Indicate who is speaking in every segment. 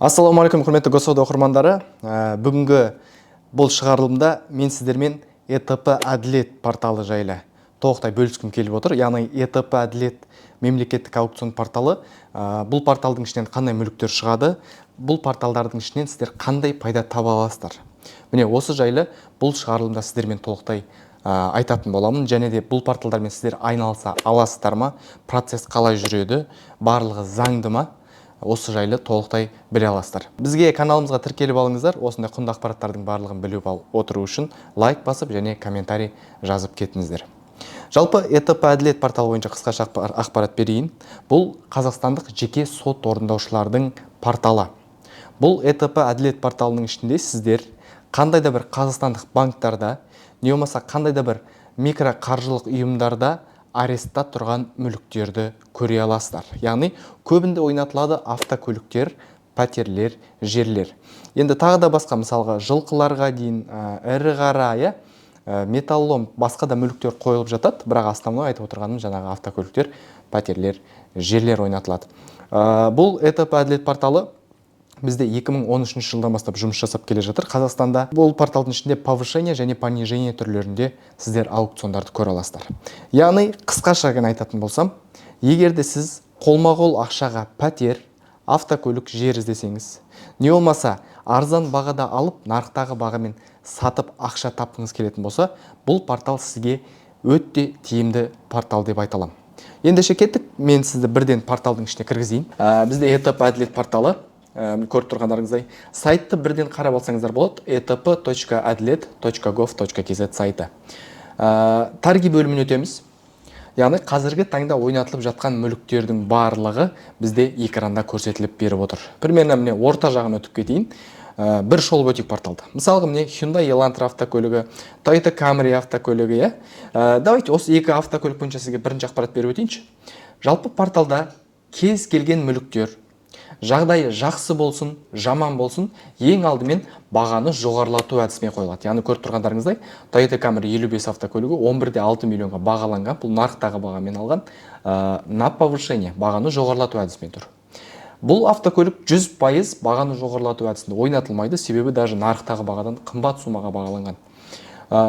Speaker 1: Ассалаумағалейкум, құрметті Госауды оқырмандары. Бүгінгі бұл шығарылымда мен сіздермен ЭТП Әділет порталы жайлы толықтай бөліскім келіп отыр. Яғни ЭТП Әділет мемлекеттік аукцион порталы. Бұл порталдың ішінен қандай мүліктер шығады, бұл порталдардың ішінен сіздер қандай пайда таба аласыздар. Міне осы жайлы бұл шығарылымда сіздермен толықтай айтатын боламын. Және де бұл порталдармен сіздер айналыса аласыздар ма, процесс қалай жүреді, барлығы заңды ма, осы жайлы толықтай біле аласыздар. Бізге каналымызға тіркеліп алыңыздар. Осындай құнды ақпараттардың барлығын біліп отыру үшін лайк басып және комментарий жазып кетіңіздер. Жалпы ЭТП Әділет порталы бойынша қысқаша ақпарат берейін. Бұл қазақстандық жеке сот орындаушылардың порталы. Бұл ЭТП Әділет порталының ішінде сіздер қандай да бір қазақстандық банктарда, не болмаса қандай да бір микроқаржылық ұйымдарда арестта тұрған мүліктерді көре аласыздар. Яғни көбінде ойнатылады автокөліктер, пәтерлер, жерлер. Енді тағы да басқа, мысалға жылқыларға дейін ірі қара, металлолом, басқа да мүліктер қойылып жатады. Бірақ основной айтып отырғаным жаңағы автокөліктер, пәтерлер, жерлер ойнатылады. Бұл ЭТП Әділет порталы бізде 2013 жылдан бастап жұмыс жасап келе жатыр. Қазақстанда бұл порталдың ішінде повышение және понижение түрлерінде сіздер аукциондарды көре аласыздар. Яғни қысқаша айтатын болсам, егер де сіз қолма-қол ақшаға пәтер, автокөлік, жер іздесеңіз, не болмаса арзан бағада алып, нарықтағы бағамен сатып ақша тапқыңыз келетін болса, бұл портал сізге өте тиімді портал деп айта аламын. Ендеше кеттік, мен сізді бірден порталдың ішіне кіргізейін. Бізде ЭТП Әділет порталы. Көріп тұрғандарыңыздай сайтты бірден қарап алсаңыздар болады. etp.adilet.gov.kz сайты. Тарги бөлімін өтеміз. Яғни қазіргі таңда ойнатылып жатқан мүліктердің барлығы бізде экранда көрсетіліп беріп отыр. Примерно міне орта жағын өтіп кетейін. Бір шолып өтейік порталды. Мысалға міне Hyundai Elantra автокөлігі, Toyota Camry автокөлігі. Давайте осы екі автокөлік бойынша сізге бірінші ақпарат беріп өтейінші. Жалпы порталда кез келген мүліктер жағдайы жақсы болсын, жаман болсын, ең алдымен бағаны жоғарылату әдісімен қойылады. Яғни көріп тұрғандарыңыздай, Toyota Camry 55 автокөлігі 11,6 миллионға бағаланған. Бұл нарықтағы бағамен алған на повышение, бағаны жоғарылату әдісімен тұр. Бұл автокөлік 100% бағаны жоғарылату әдісінде ойнатылмайды, себебі даже нарықтағы бағадан қымбат сумаға бағаланған.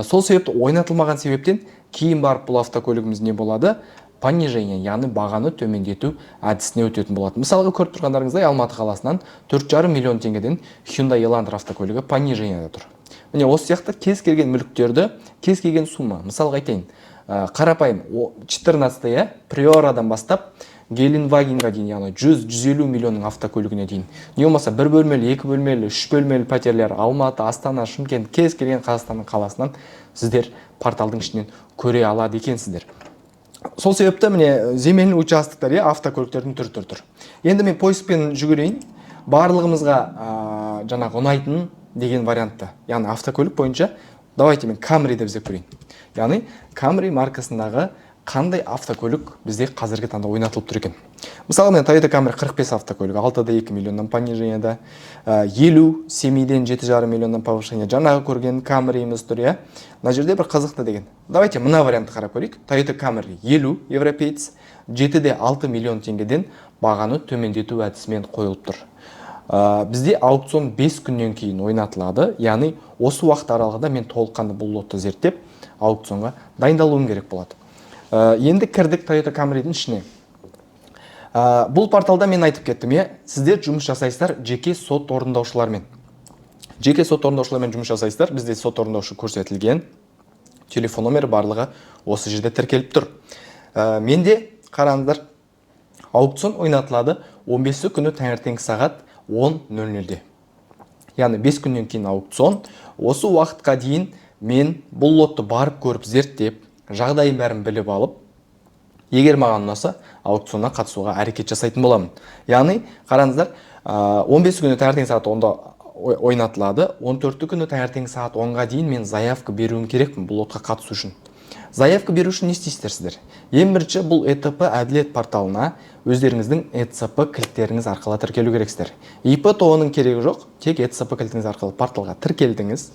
Speaker 1: Сол себепті ойнатылмаған себептен кейін барып бұл автокөлігіміз не болады? Понижение, яғни бағаны төмендету әдісіне өтетін болады. Мысалға көріп тұрғандарыңыздай Алматы қаласынан 4,5 миллион теңгеден Hyundai Elantra автокөлігі понижениеде тұр. Міне осы сияқты кез келген мүліктерді, кез келген сума. Мысалға айтайын, қарапайым 14 Priora'дан бастап Gelenwagenға дейін, яғни 100-150 миллионның автокөлігіне дейін. Не болмаса 1 бөлмелі, 2 бөлмелі, 3 бөлмелі пәтерлер Алматы, Астана, Шымкент, кез келген Қазақстанның қаласынан сіздер порталдың ішінен көре алады екенсіздер. Сол себепті міне земельный участоктар, автокөліктердің түрі тұр. Енді мен поискпен жүгірейін. Барлығымызға жаңағы ұнайтын деген вариантты. Яғни автокөлік бойынша давайте мен Camry'ді іздеп көрейін. Яғни Camry маркасындағы қандай автокөлік бізде қазіргі таңда ойнатылып тұр екен. Мысалы мен Toyota Camry 45 автокөлігі 6,2 миллионнан понижениеда, 50 семейден 7,5 миллионнан повышение. Жаңағы көрген Camry'іміз тұр, мына жерде бір қызықты деген. Давайте мына вариантты қарап көрейік. Toyota Camry 50 европеец 7,6 миллион теңгеден бағаны төмендету әдісімен қойылып тұр. Бізде аукцион 5 күннен кейін ойнатылады. Яғни осы уақыт аралығында мен толыққанды бұл лотты зерттеп аукционға дайындалуым керек болады. Енді кірдік Toyota Camry'дің ішіне. Бұл порталда мен айтып кеттім, сіздер жұмыс жасайсыздар жеке сот орындаушылармен. Жеке сот орындаушылармен жұмыс жасайсыздар. Бізде сот орындаушы көрсетілген. Телефон номері барлығы осы жерде тіркеліп тұр. Менде қараңыздар, аукцион ойнатылады 15 күні таңертеңгі сағат 10:00-де. Яғни 5 күннен кейін аукцион. Осы уақытқа дейін мен бұл лотты барып көріп зерттеп, жағдайын бәрін біліп алып, егер маған ұнаса, аукционға қатысуға әрекет жасайтын боламын. Яғни, қараңыздар, 15 күні таңертең сағат 10-да ойнатылады. 14 күні таңертең сағат 10-ға дейін мен заявка беруім керекпін бұл лотқа қатысу үшін. Заявка беру үшін не істейсіздер сіздер? Ең бірінші бұл ЭТП Әділет порталына өздеріңіздің ЭЦП кілттеріңіз арқылы тіркелу керексіздер. ИП тоғының керегі жоқ, тек ЭЦП кілтіңіз арқылы порталға тіркелдіңіз.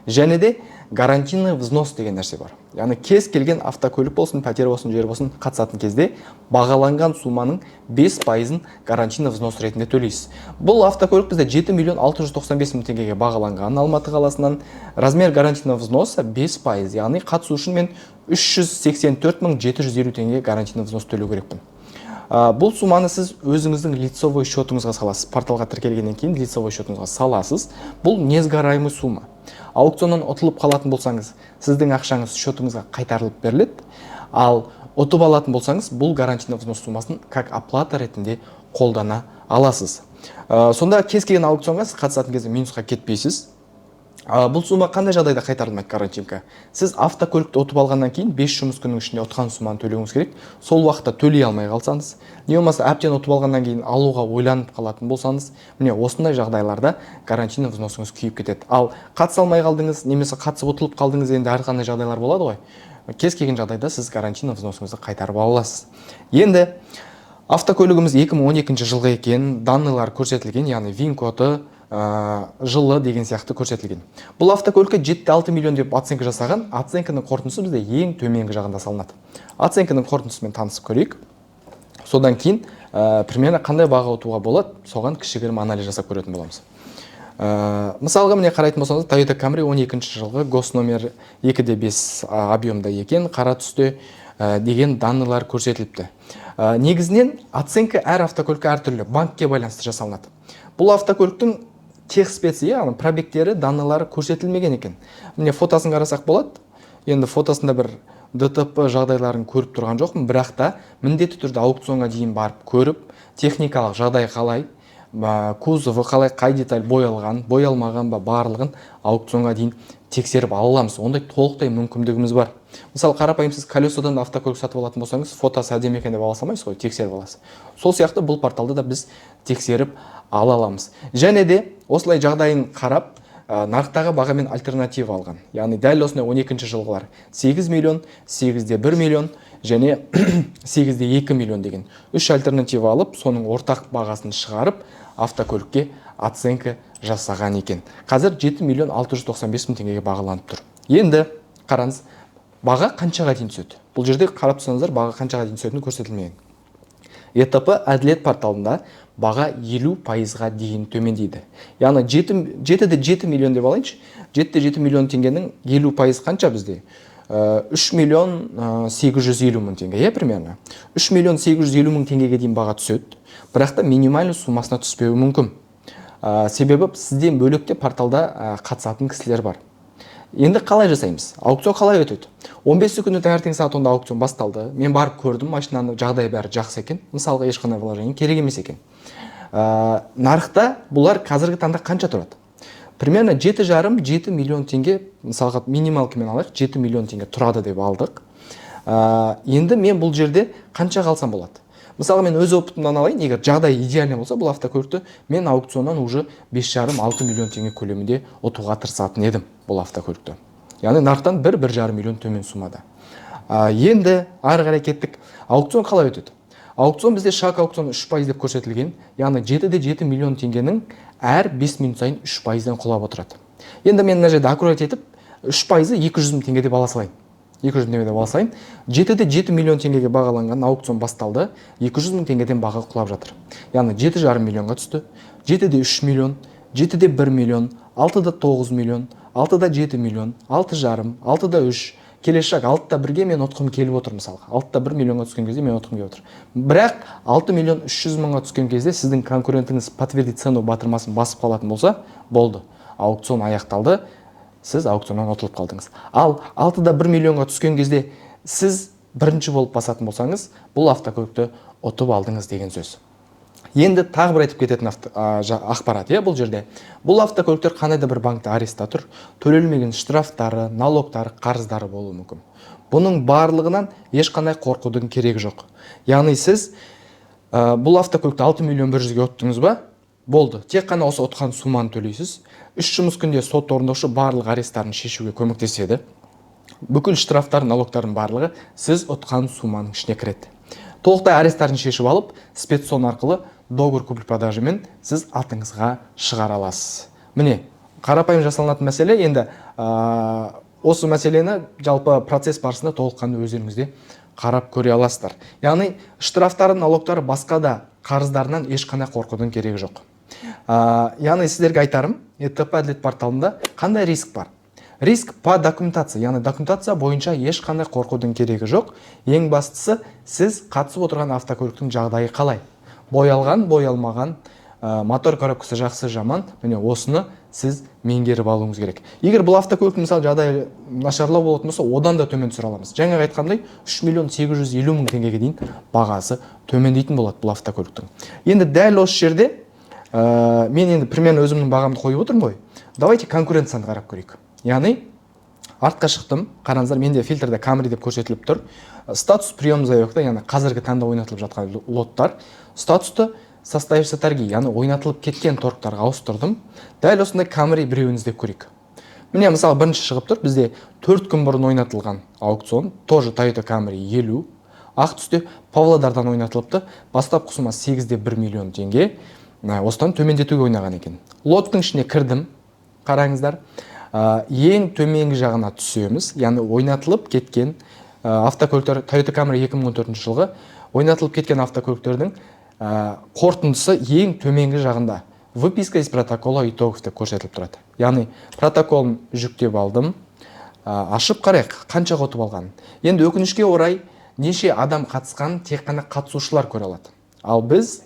Speaker 1: және де гарантийный взнос деген нәрсе бар. Яғни кез келген автокөлік болсын, пәтер болсын, жер болсын қатысатын кезде бағаланған суманың 5%-ын гарантийный взнос ретінде төлейсіз. Бұл автокөлік бізде 7 миллион 695 мың теңгеге бағаланған Алматы қаласынан. Размер гарантийный взносы 5%, яғни қатысу үшін мен 384 мың 750 теңге гарантийный взнос төлеу керекпін. Бұл суманы сіз өзіңіздің лицевой счетыңызға саласыз. Порталға тіркелгеннен кейін лицевой счетыңызға саласыз. Бұл несгораемый сума. Аукционнан ұтылып қалатын болсаңыз, сіздің ақшаңыз счетыңызға қайтарылып беріледі. Ал ұтып алатын болсаңыз, бұл гарантийный взнос сумасын как оплата ретінде қолдана аласыз. Сонда кез келген аукционға сіз қатысатын кезде минусқа кетпейсіз. Бұл сума қандай жағдайда қайтарылмайды гарантийка? Сіз автокөлікті ұтып алғаннан кейін 5 жұмыс күннің ішінде ұтқан суманы төлеуіңіз керек. Сол уақытта төлей алмай қалсаңыз, не болмаса әбден ұтып алғаннан кейін алуға ойланып қалатын болсаңыз, міне осындай жағдайларда гарантийный взносыңыз күйіп кетеді. Ал қатыса алмай қалдыңыз, немесе қатысып ұтылып қалдыңыз, енді әрқандай жағдайлар болады ғой. Кез келген жағдайда сіз гарантийный взносыңызды қайтарып аласыз. Енді автокөлігіміз 2012 жылғы екен, данныйлар көрсетілген, яғни ВИН коды, жылы деген сияқты көрсетілген. Бұл автокөлікке 7-6 миллион деп оценка жасаған. Оценканың қорытындысы бізде ең төменгі жағында салынады. Оценканың қорытындысымен танысып көрейік. Содан кейін примерно қандай баға ұтуға болады, соған кішігірім анализ жасап көретін боламыз. Мысалға міне қарайтын болсаңыз, Toyota Camry 12 жылғы гос номер 2/5 объемда екен, қара түсте деген данныйлар көрсетіліпті. Негізінен оценка әр автокөлікке әртүрлі, банкке байланысты жасалынады. Бұл автокөліктің техспеці, яғни пробектері, данныйлары көрсетілмеген екен. Міне фотосын қарасақ болады. Енді фотосында бір ДТП жағдайларын көріп тұрған жоқпын, бірақ та міндетті түрде аукционға дейін барып көріп, техникалық жағдай қалай, кузовы қалай, қай деталь боялған, боялмаған ба, барлығын аукционға дейін тексеріп аламыз. Ондай толықтай мүмкіндігіміз бар. Мысалы, қарапайым сіз колесодан автокөлік сатып алатын болсаңыз, фотосы әдемі екен деп ала салмайсыз ғой, тексеріп аласыз. Сол сияқты бұл порталды да біз тексеріп ала аламыз. Және де осылай жағдайын қарап, нарықтағы бағамен альтернатива алған. Яғни дәл осындай 12 жылғылар 8 миллион, 8-де 1 миллион және 8-де 2 миллион деген 3 альтернатива алып, соның ортақ бағасын шығарып, автокөлікке оценка жасаған екен. Қазір 7 миллион 695 мың теңгеге бағаланып тұр. Енді қараңыз, баға қаншаға дейін түседі? Бұл жерде қарап тұрсаңыздар, баға қаншаға дейін түсетіні көрсетілмеген. ЕТП әділет порталында баға 50%-ға дейін төмендейді. Яғни 7-де 7 миллион деп алайыншы. 7-де 7 миллион теңгенің 50% қанша бізде? 3 миллион 850 мың теңге, примерно. 3 миллион 850 мың теңгеге дейін баға түседі. Бірақ та минимальный сумасына түспеуі мүмкін. Себебі сізден бөлекте порталда қатысатын кісілер бар. Енді қалай жасаймыз? Аукцион қалай өтеді? 15 секунд таңертең сағат 10-да аукцион басталды. Мен барып көрдім, машинаны жағдай бәрі жақсы екен. Мысалға ешқандай вложение керек емес екен. Нарықта бұлар қазіргі таңда қанша тұрады? Примерно 7,5-7 миллион теңге, мысалға минималкамен алайық, 7 миллион теңге тұрады деп алдық. Енді мен бұл жерде қанша қалсам болады? Мысалы, мен өз опытымдан алайын, егер жағдай идеальный болса, бұл автокөлікті мен аукционнан уже 5,5-6 миллион теңге көлемінде ұтуға тырысатын едім бұл автокөлікті. Яғни нарықтан 1-1,5 миллион төмен сумада. Енді ары қарай кеттік. Аукцион қалай өтеді? Аукцион бізде шаг аукцион 3% деп көрсетілген. Яғни 7-де 7 миллион теңгенің әр 5 минут сайын 3%-ден құлап отырады. Енді мен мына жерде аккурат етіп 3%-ы 200 мың теңге деп ала салайын. 200 мың теңге деп ала салайын. 7-де 7 миллион теңгеге бағаланған аукцион басталды. 200 мың теңгеден баға құлап жатыр. Яғни 7,5 миллионға түсті. 7-де 3 миллион, 7-де 1 миллион, 6-да 9 миллион, 6-да 7 миллион, 6,5, 6-да 3. Келесі шаг 6-да 1-ге мен ұтқым келіп отыр мысалға. 6-да 1 миллионға түскен кезде мен ұтқым келіп отыр. Бірақ 6 миллион 300 мыңға түскен кезде сіздің конкурентіңіз подтвердить цену батырмасын басып қалатын болса, болды. Аукцион аяқталды. Сіз аукционнан ұтылып қалдыңыз. Ал 6-да 1 миллионға түскен кезде сіз бірінші болып басатын болсаңыз, бұл автокөлікті ұтып алдыңыз деген сөз. Енді тағы бір айтып кететін ақпарат, бұл жерде. Бұл автокөліктер қандай да бір банкта арестта тұр, төлелмеген штрафтары, налогтары, қарыздары болуы мүмкін. Бұның барлығынан ешқандай қорқудың керегі жоқ. Яғни сіз бұл автокөлікті 6 миллион 100-ге ұттыңыз ба? Болды. Тек қана осы ұтқан суманы төлейсіз. 3 жұмыс күнде сот орындаушы барлық аресттарын шешуге көмектеседі. Бүкіл штрафтар, налогтардың барлығы сіз ұтқан суманың ішіне кіреді. Толықтай аресттарын шешіп алып, спецсон арқылы договор купли-продажымен сіз атыңызға шығара аласыз. Міне, қарапайым жасалынатын мәселе. Енді осы мәселені жалпы процесс барысында толыққанды өздеріңізде қарап көре аласыздар. Яғни штрафтары, налогтары басқа да қарыздарынан ешқандай қорқудың керегі жоқ. Яғни сіздерге айтарым, ЕТП әділет порталында қандай риск бар? Риск по документация, яғни документация бойынша ешқандай қорқудың керегі жоқ. Ең бастысы, сіз қатысып отырған автокөліктің жағдайы қалай? Боялған, боялмаған, мотор коробкасы жақсы, жаман, міне осыны сіз меңгеріп алуыңыз керек. Егер бұл автокөліктің мысалы жағдайы нашарлау болатын болса, одан да төмен түсіре аламыз. Жаңа айтқандай 3.850.000 теңгеге дейін бағасы төмендейтін болады бұл автокөліктің. Енді дәл осы жерде мен енді примерно өзімнің бағамды қойып отырмын ғой. Давайте конкуренцияны қарап көрейік. Яғни артқа шықтым, қараңыздар, менде фильтрде Camry деп көрсетіліп тұр. Статус прием заявкта, яғни қазіргі таңда ойнатылып жатқан лоттар. Статусты состоявшийся торги, яғни ойнатылып кеткен торгтарға ауыстырдым. Дәл осындай Camry біреуін іздеп көрейік. Міне мысалы бірінші шығып тұр, бізде 4 күн бұрын ойнатылған аукцион, тоже Toyota Camry 50, ақ түсте Павлодардан ойнатылыпты. Бастапқы сума 8,1 миллион теңге. Осыдан төмендетуге ойнаған екен. Лоттың ішіне кірдім, қараңыздар. Ең төменгі жағына түсеміз, яғни ойнатылып кеткен автокөліктер, Toyota Camry 2014 жылғы ойнатылып кеткен автокөліктердің қорытындысы ең төменгі жағында. Выписка из протокола итогов деп көрсетіліп тұрады. Яғни протоколын жүктеп алдым, ашып қарайық, қанша ұтып алған. Енді өкінішке орай неше адам қатысқан тек қана қатысушылар көре алады. Ал біз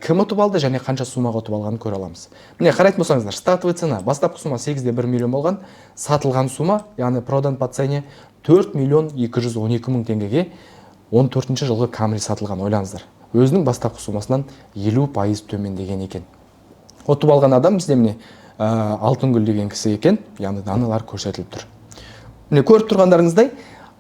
Speaker 1: кім ұтып алды және қанша сумаға ұтып алғанын көре аламыз. Міне қарайтын болсаңыздар, стартовый цена, бастапқы сума 8,1 миллион болған, сатылған сума, яғни продан по цене 4.212.000 теңгеге 14 жылғы Camry сатылған, ойлаңыздар. Өзінің бастапқы сумасынан 50% төмендеген екен. Ұтып алған адам бізде міне Алтынгүл деген кісі екен, яғни даналар көрсетіліп тұр. Міне көріп тұрғандарыңыздай,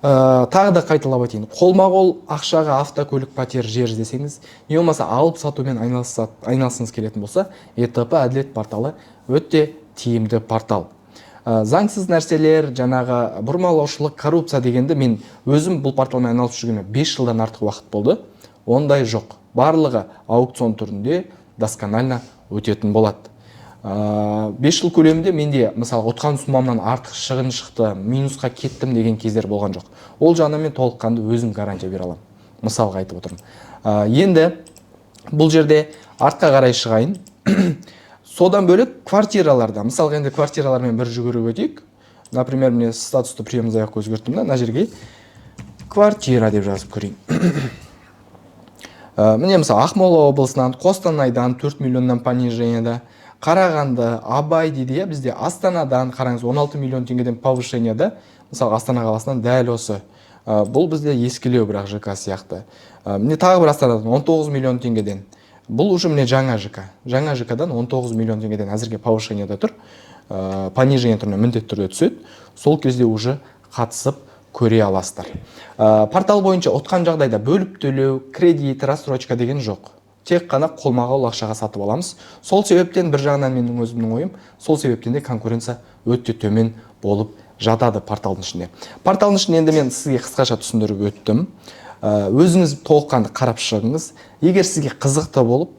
Speaker 1: тағы да қайталап айтайын, қолма-қол ақшаға автокөлік, пәтер, жер іздесеңіз, не болмаса алып сатумен айналысыңыз келетін болса, ЕТП әділет порталы өте тиімді портал. Заңсыз нәрселер, жаңағы бұрмалаушылық, коррупция дегенді мен өзім бұл порталмен айналысып жүргеніме 5 жылдан артық уақыт болды. Ондай жоқ. Барлығы аукцион түрінде досконально өтетін болады. 5 жыл көлемінде менде мысалы ұтқан сумамнан артық шығын шықты, минусқа кеттім деген кездер болған жоқ. Ол жағынан мен толыққанды өзім гарантия бере аламын. Мысалға айтып отырмын. Енді бұл жерде артқа қарай шығайын. Содан бөлек квартираларда, мысалға енді квартиралармен бір жүгіріп өтейік. Например, міне статусты прием заявка өзгерттім да, мына жерге квартира деп жазып көрейін. Міне мысалы Ақмола облысынан, Қостанайдан 4 миллионнан понижениеда, Қарағанды, Абай дейді, бізде Астанадан, қараңыз, 16 миллион теңгеден повышениеда, мысалы Астана қаласынан дәл осы. Бұл бізде ескілеу бірақ ЖК сияқты. Міне тағы бір Астанадан 19 миллион теңгеден. Бұл уже міне жаңа ЖК. Жаңа ЖК-дан 19 миллион теңгеден әзірге повышениеда тұр. Понижение түріне міндетті түрде түседі. Сол кезде уже қатысып көре аласыздар. Портал бойынша ұтқан жағдайда бөліп төлеу, кредит, рассрочка деген жоқ. Тек қана қолма-қол ақшаға сатып аламыз. Сол себептен бір жағынан менің өзімнің ойым, сол себептен де конкуренция өте төмен болып жатады порталдың ішінде. Порталдың ішінде енді мен сізге қысқаша түсіндіріп өттім. Өзіңіз толыққанды қарап шығыңыз. Егер сізге қызықты болып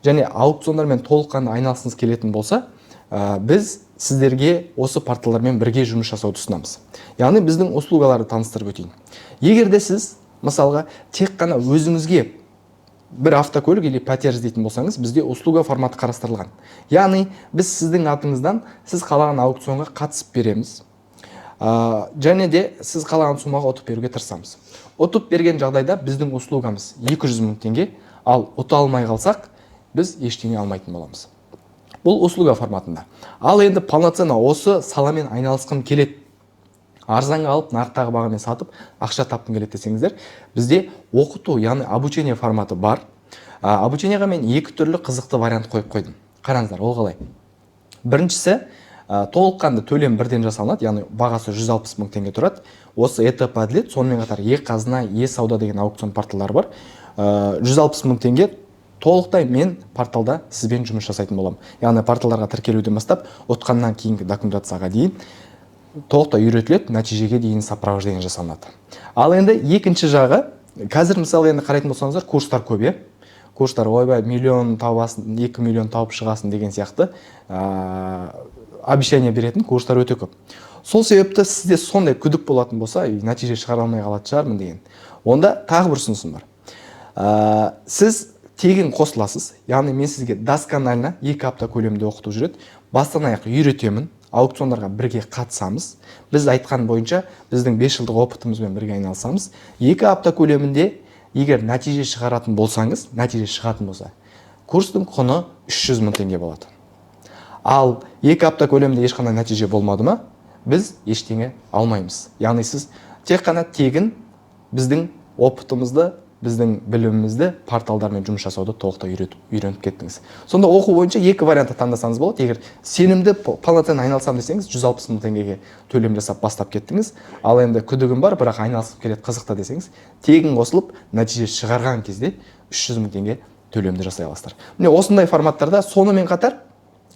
Speaker 1: және аукциондармен толыққанды айналысыңыз келетін болса, біз сіздерге осы порталдармен бірге жұмыс жасауды ұсынамыз. Яғни біздің услугаларды таныстырып өтейін. Егер де сіз мысалға тек қана өзіңізге бір автокөлік или пәтер іздейтін болсаңыз, бізде услуга форматы қарастырылған. Яғни біз сіздің атыңыздан сіз қалаған аукционға қатысып береміз. Және де сіз қалаған сумаға ұтып беруге тырысамыз. Ұтып берген жағдайда біздің услугамыз 200 000 теңге, ал ұта алмай қалсақ, біз ештеңе алмайтын боламыз. Бұл услуга форматында. Ал енді полноценно осы саламен айналысқым келеді, арзанға алып, нарықтағы бағамен сатып, ақша тапқым келеді десеңіздер, бізде оқыту, яғни обучение форматы бар. Обучениеға мен екі түрлі қызықты вариант қойып қойдым. Қараңыздар, ол қалай? Біріншісі, толыққанды төлем бірден жасалынады, яғни бағасы 160 000 теңге тұрады. Осы ЕТП әділет, сонымен қатар Е-қазына, Е-сауда деген аукцион порталдары бар. 160 000 теңге толықтай мен порталда сізбен жұмыс жасайтын боламын. Яғни порталдарға тіркелуден бастап, ұтқаннан кейінгі документацияға дейін толықтай үйретіледі, нәтижеге дейін сопровождение жасалынады. Ал енді екінші жағы, қазір мысалы енді қарайтын болсаңыздар, курстар көп, е? Курстар ойбай миллион табасың, 2 миллион тауып шығасың деген сияқты обещание беретін курстар өте көп. Сол себепті сізде сондай күдік болатын болса, нәтиже шығара алмай қалатын шығармын деген. Онда тағы бір ұсынысым бар. Сіз тегін қосыласыз. Яғни мен сізге досконально 2 апта көлемінде оқытып жүреді. Бастан аяқ үйретемін. Аукциондарға бірге қатысамыз. Біз айтқан бойынша біздің 5 жылдық опытымызбен бірге айналысамыз. 2 апта көлемінде егер нәтиже шығаратын болсаңыз, нәтиже шығатын болса, курстың құны 300 000 теңге болады. Ал 2 апта көлемінде ешқандай нәтиже болмады ма, біз ештеңе алмаймыз. Яғни сіз тек қана тегін біздің опытымызды, біздің білімімізді порталдармен жұмыс жасауды толықтай үйреніп кеттіңіз. Сонда оқу бойынша 2 вариантты таңдасаңыз болады. Егер сенімді полноценно айналысам десеңіз, 160 000 теңгеге төлем жасап бастап кеттіңіз. Ал енді күдігім бар, бірақ айналысып келеді қызықты десеңіз, тегін қосылып, нәтиже шығарған кезде 300 000 теңге төлемді жасай аласыздар. Міне осындай форматтарда сонымен қатар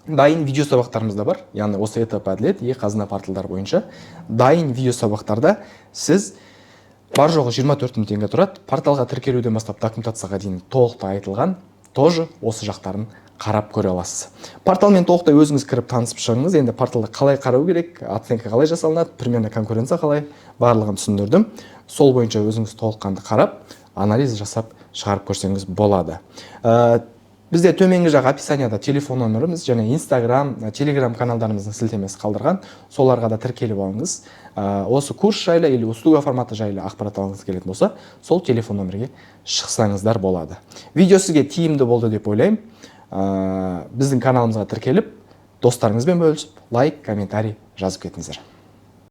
Speaker 1: дайын видео сабақтарымыз да бар. Яғни осы этап әділет, қазына порталдар бойынша дайын видео сабақтарда сіз бар жоғы 24 000 теңге тұрады. Порталға тіркелуден бастап документацияға дейін толықтай айтылған, тоже осы жақтарын қарап көре аласыз. Порталмен толықтай өзіңіз кіріп танысып шығыңыз. Енді порталда қалай қарау керек, оценка қалай жасалынады, примерно конкуренция қалай, барлығын түсіндірдім. Сол бойынша өзіңіз толыққанды қарап, анализ жасап шығарып көрсеңіз болады. Бізде төменгі жақ описанияда телефон номеріміз және Instagram, Telegram каналдарымыздың сілтемесі қалдырған. Соларға да тіркеліп алыңыз. Осы курс жайлы или услуга форматы жайлы ақпарат алғыңыз келетін болса, сол телефон номерге шықсаңыздар болады. Видео сізге тиімді болды деп ойлаймын. Біздің каналымызға тіркеліп, достарыңызбен бөлісіп, лайк, комментарий жазып кетіңіздер.